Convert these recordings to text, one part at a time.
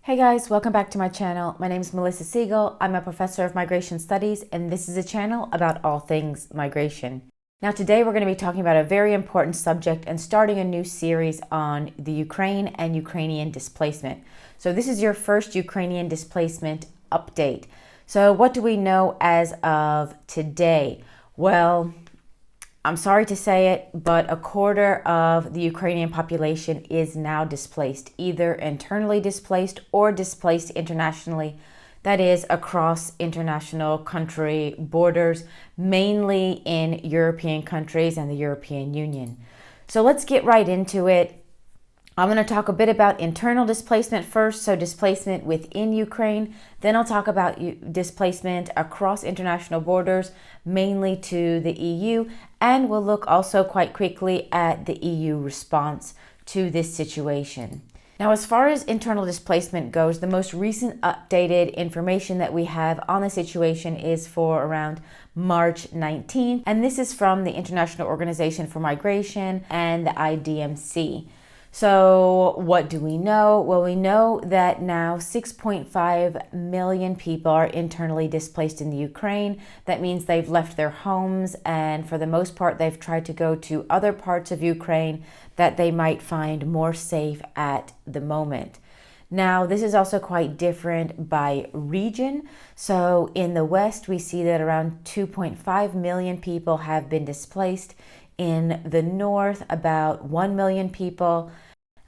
Hey guys, welcome back to my channel. My name is Melissa Siegel. I'm a professor of migration studies, and this is a channel about all things migration. Now today we're going to be talking about a very important subject and starting a new series on the Ukraine and Ukrainian displacement. So this is your first Ukrainian displacement update. So what do we know as of today? Well, I'm sorry to say it, but a quarter of the Ukrainian population is now displaced, either internally displaced or displaced internationally. That is across international country borders, mainly in European countries and the European Union. So let's get right into it. I'm going to talk a bit about internal displacement first, so displacement within Ukraine. Then I'll talk about displacement across international borders, mainly to the EU, and we'll look also quite quickly at the EU response to this situation. Now, as far as internal displacement goes, the most recent updated information that we have on the situation is for around March 19th, and this is from the International Organization for Migration and the IDMC. So what do we know? Well, we know that now 6.5 million people are internally displaced in the Ukraine. That means they've left their homes, and for the most part, they've tried to go to other parts of Ukraine that they might find more safe at the moment. Now, this is also quite different by region. So in the West, we see that around 2.5 million people have been displaced. In the north, about 1 million people,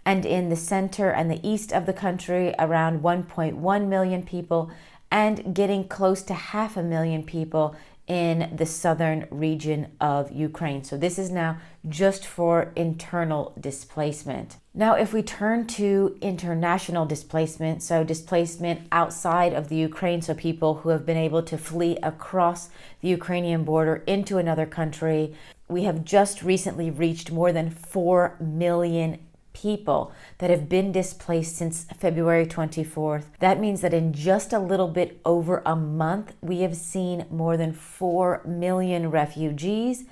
and in the center and the east of the country, around 1.1 million people, and getting close to 500,000 people in the southern region of Ukraine. So this is now just for internal displacement. Now, if we turn to international displacement, so displacement outside of the Ukraine, so people who have been able to flee across the Ukrainian border into another country, we have just recently reached more than 4 million people that have been displaced since February 24th. That means that in just a little bit over a month, we have seen more than 4 million refugees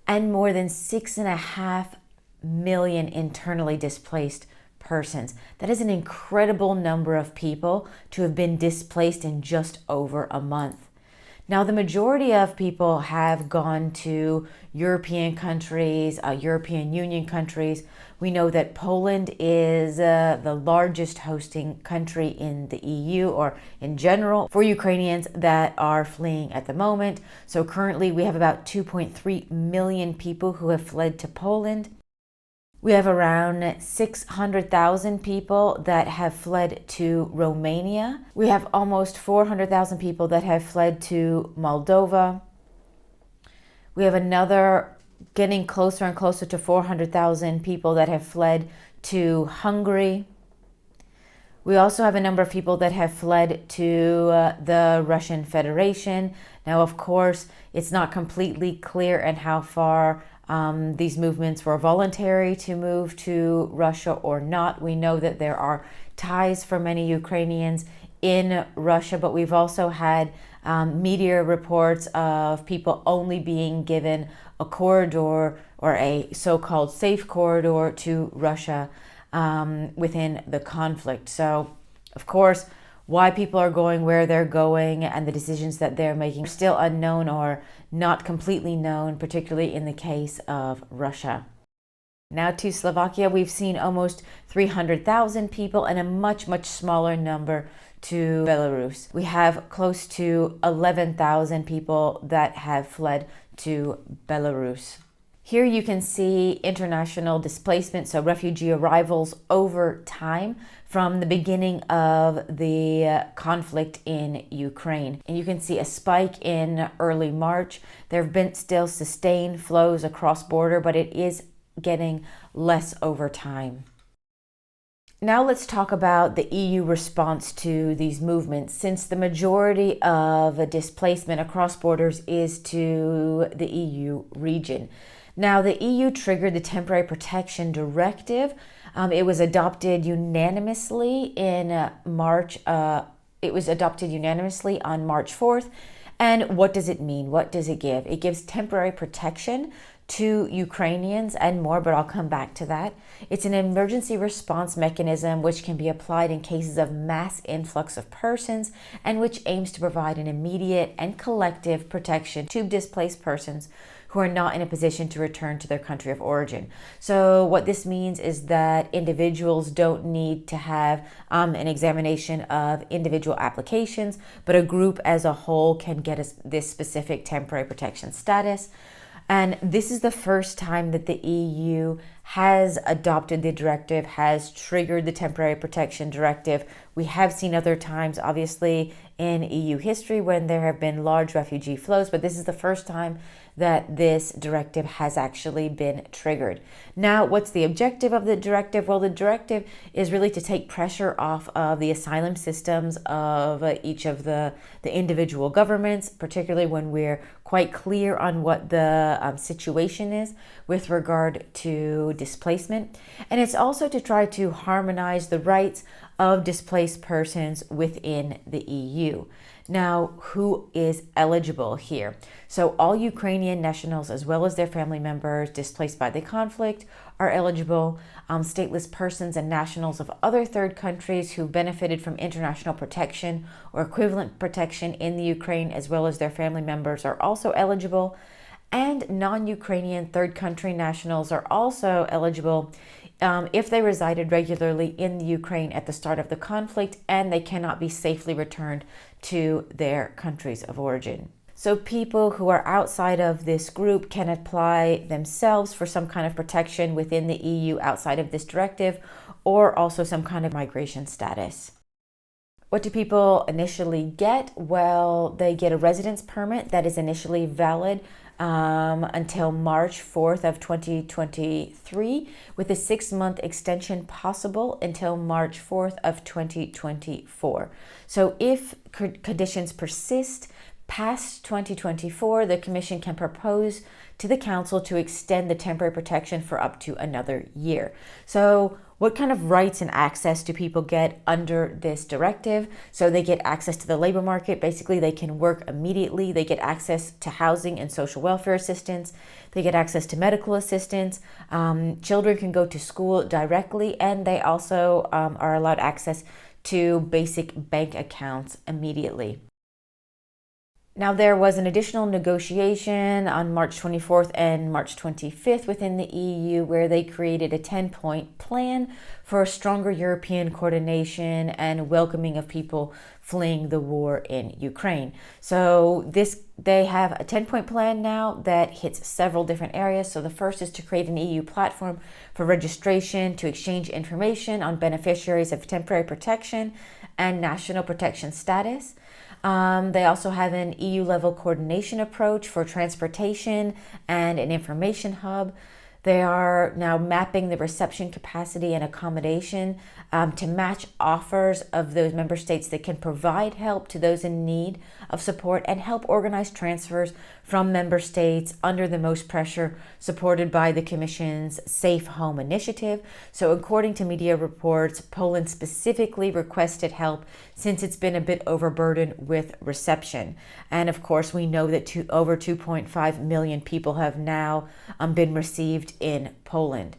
and more than 6.5 million internally displaced persons. That is an incredible number of people to have been displaced in just over a month. Now, the majority of people have gone to European countries, European Union countries. We know that Poland is the largest hosting country in the EU, or in general, for Ukrainians that are fleeing at the moment. So currently we have about 2.3 million people who have fled to Poland. We have around 600,000 people that have fled to Romania. We have almost 400,000 people that have fled to Moldova. We have another getting closer and closer to 400,000 people that have fled to Hungary. We also have a number of people that have fled to the Russian Federation. Now, of course, it's not completely clear and how far these movements were voluntary to move to Russia or not. We know that there are ties for many Ukrainians in Russia, but we've also had media reports of people only being given a corridor or a so-called safe corridor to Russia within the conflict. So, of course, why people are going where they're going and the decisions that they're making are still unknown or not completely known, particularly in the case of Russia. Now to Slovakia, we've seen almost 300,000 people and a much, much smaller number to Belarus. We have close to 11,000 people that have fled to Belarus. Here you can see international displacement, so refugee arrivals over time from the beginning of the conflict in Ukraine. And you can see a spike in early March. There have been still sustained flows across border, but it is getting less over time. Now let's talk about the EU response to these movements, since the majority of displacement across borders is to the EU region. Now, the EU triggered the Temporary Protection Directive. It was adopted unanimously in March. It was adopted unanimously on March 4th. And what does it mean? What does it give? It gives temporary protection to Ukrainians and more, but I'll come back to that. It's an emergency response mechanism which can be applied in cases of mass influx of persons and which aims to provide an immediate and collective protection to displaced persons who are not in a position to return to their country of origin. So what this means is that individuals don't need to have an examination of individual applications, but a group as a whole can get this specific temporary protection status. And this is the first time that the EU has adopted the directive, has triggered the temporary protection directive. We have seen other times, obviously, in EU history when there have been large refugee flows, but this is the first time that this directive has actually been triggered. Now, what's the objective of the directive? Well, the directive is really to take pressure off of the asylum systems of each of the individual governments, particularly when we're quite clear on what the situation is with regard to displacement. And it's also to try to harmonize the rights of displaced persons within the EU. Now, who is eligible here? So all Ukrainian nationals, as well as their family members displaced by the conflict, are eligible. Stateless persons and nationals of other third countries who benefited from international protection or equivalent protection in the Ukraine, as well as their family members, are also eligible. And non-Ukrainian third country nationals are also eligible if they resided regularly in the Ukraine at the start of the conflict and they cannot be safely returned to their countries of origin. So people who are outside of this group can apply themselves for some kind of protection within the EU outside of this directive, or also some kind of migration status. What do people initially get? Well, they get a residence permit that is initially valid until March 4th of 2023, with a 6-month extension possible until March 4th of 2024. So if conditions persist past 2024, the Commission can propose to the Council to extend the temporary protection for up to another year. So what kind of rights and access do people get under this directive? So they get access to the labor market. Basically, they can work immediately. They get access to housing and social welfare assistance. They get access to medical assistance. Children can go to school directly, and they also are allowed access to basic bank accounts immediately. Now, there was an additional negotiation on March 24th and March 25th within the EU where they created a 10-point plan for a stronger European coordination and welcoming of people fleeing the war in Ukraine. So they have a 10-point plan now that hits several different areas. So the first is to create an EU platform for registration to exchange information on beneficiaries of temporary protection and national protection status. They also have an EU-level coordination approach for transportation and an information hub. They are now mapping the reception capacity and accommodation to match offers of those member states that can provide help to those in need of support and help organize transfers from member states under the most pressure, supported by the Commission's Safe Home initiative. So according to media reports, Poland specifically requested help since it's been a bit overburdened with reception. And of course, we know that over 2.5 million people have now been received in Poland.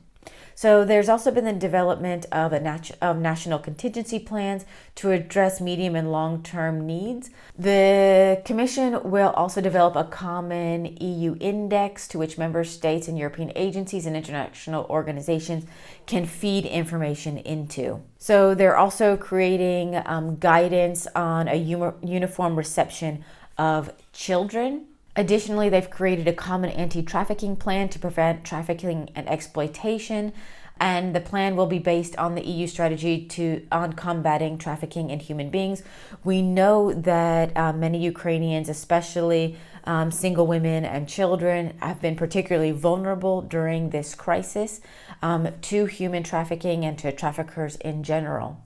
So there's also been the development of national contingency plans to address medium and long-term needs. The Commission will also develop a common EU index to which member states and European agencies and international organizations can feed information into. So they're also creating guidance on a uniform reception of children. Additionally, they've created a common anti-trafficking plan to prevent trafficking and exploitation, and the plan will be based on the EU strategy on combating trafficking in human beings. We know that many Ukrainians, especially single women and children, have been particularly vulnerable during this crisis to human trafficking and to traffickers in general.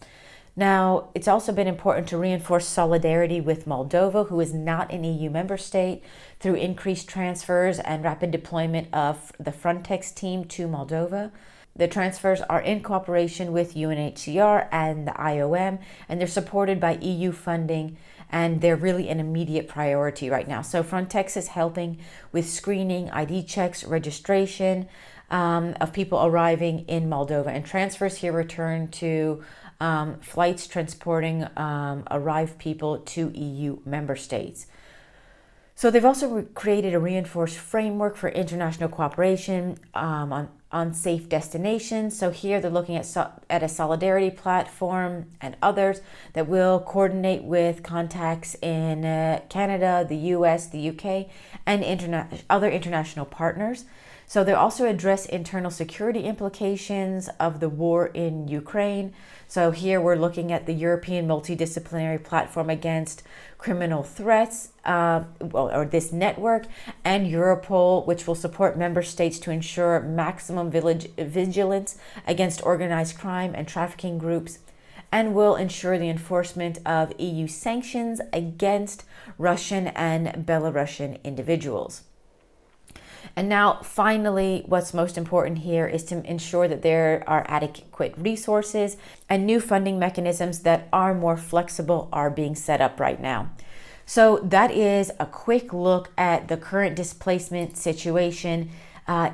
Now, it's also been important to reinforce solidarity with Moldova, who is not an EU member state, through increased transfers and rapid deployment of the Frontex team to Moldova. The transfers are in cooperation with UNHCR and the IOM, and they're supported by EU funding, and they're really an immediate priority right now. So Frontex is helping with screening, ID checks, registration of people arriving in Moldova, and transfers here return to flights transporting arrived people to EU member states. So they've also created a reinforced framework for international cooperation on safe destinations. So here they're looking at a solidarity platform and others that will coordinate with contacts in Canada, the US, the UK, and other international partners. So they also address internal security implications of the war in Ukraine. So here we're looking at the European multidisciplinary platform against criminal threats, or this network, and Europol, which will support member states to ensure maximum vigilance against organized crime and trafficking groups, and will ensure the enforcement of EU sanctions against Russian and Belarusian individuals. And now, finally, what's most important here is to ensure that there are adequate resources, and new funding mechanisms that are more flexible are being set up right now. So that is a quick look at the current displacement situation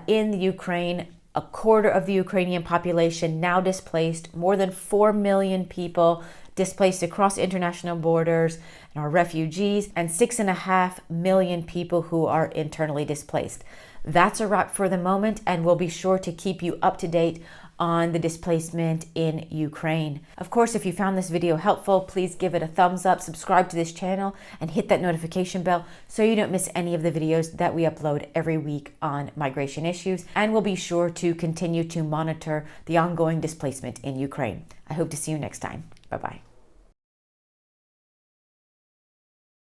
in the Ukraine. A quarter of the Ukrainian population now displaced, more than 4 million people displaced across international borders and are refugees, and 6.5 million people who are internally displaced. That's a wrap for the moment, and we'll be sure to keep you up to date on the displacement in Ukraine. Of course, if you found this video helpful, please give it a thumbs up, subscribe to this channel, and hit that notification bell so you don't miss any of the videos that we upload every week on migration issues. And we'll be sure to continue to monitor the ongoing displacement in Ukraine. I hope to see you next time. Bye-bye.